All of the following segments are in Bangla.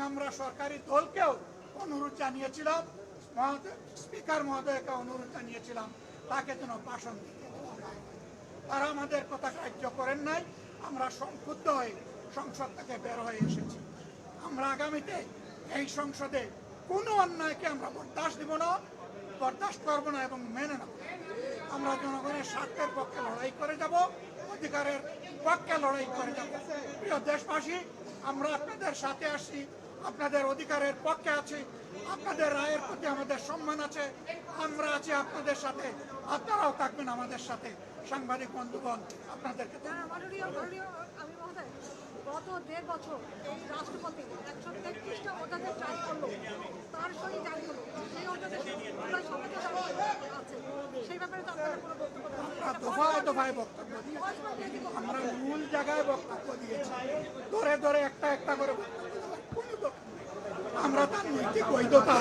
আমরা সরকারি দলকেও অনুরোধ জানিয়েছিলাম, স্পিকার মহোদয়কে অনুরোধ জানিয়েছিলাম তাকে যেন ভাষণ দিতে দেওয়া হয়। তারা আমাদের কথা গ্রাহ্য করেন নাই। আমরা সংক্ষুব্ধ হয়ে সংসদ থেকে বের হয়ে এসেছি। আমরা আগামীতে এই সংসদে কোনো অন্যায়কে আমরা বরদাস্ত করব না এবং মেনে নেব। আমরা জনগণের স্বার্থের পক্ষে লড়াই করে যাব, অধিকারের পক্ষে লড়াই করে যাব। প্রিয় দেশবাসী, আমরা আপনাদের সাথে আসি, আপনাদের অধিকারের পক্ষে আছি, আপনাদের রায়ের প্রতি আমাদের সম্মান আছে। আমরা আছি আপনাদের সাথে, আপনারাও থাকবেন আমাদের সাথে। সাংবাদিক বন্ধুগণ, আপনাদেরকে গত 1.5 বছর এই রাষ্ট্রপতি 133টা অধ্যাদেশ জারি করলো, তার সঙ্গে জারি হলো, সেই অধ্যাদেশ আছে, সেই ব্যাপারে তো আপনারা কোনো বক্তব্য দফায় দফায় বক্তব্য দিয়েছি, আমরা মূল জায়গায় বক্তব্য দিয়েছি, ধরে ধরে একটা একটা করে আমরা তার নৈতিক বৈধতা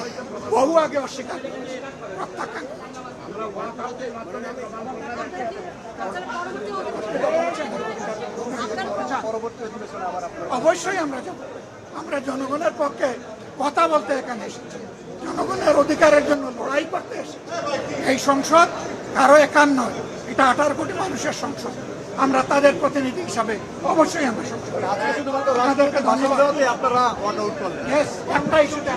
বহু আগে অস্বীকার করেছি, প্রত্যাখ্যান করেছি। অবশ্যই আমরা যাব। আমরা জনগণের পক্ষে কথা বলতে এখানে এসেছি, জনগণের অধিকারের জন্য লড়াই করতে এসেছি। এই সংসদ কারো একার নয়, এটা 18 কোটি মানুষের সংসদ। আমরা তাদের প্রতিনিধি হিসাবে অবশ্যই আমরা আপনাদেরকে ধন্যবাদ। একটা ইস্যুতে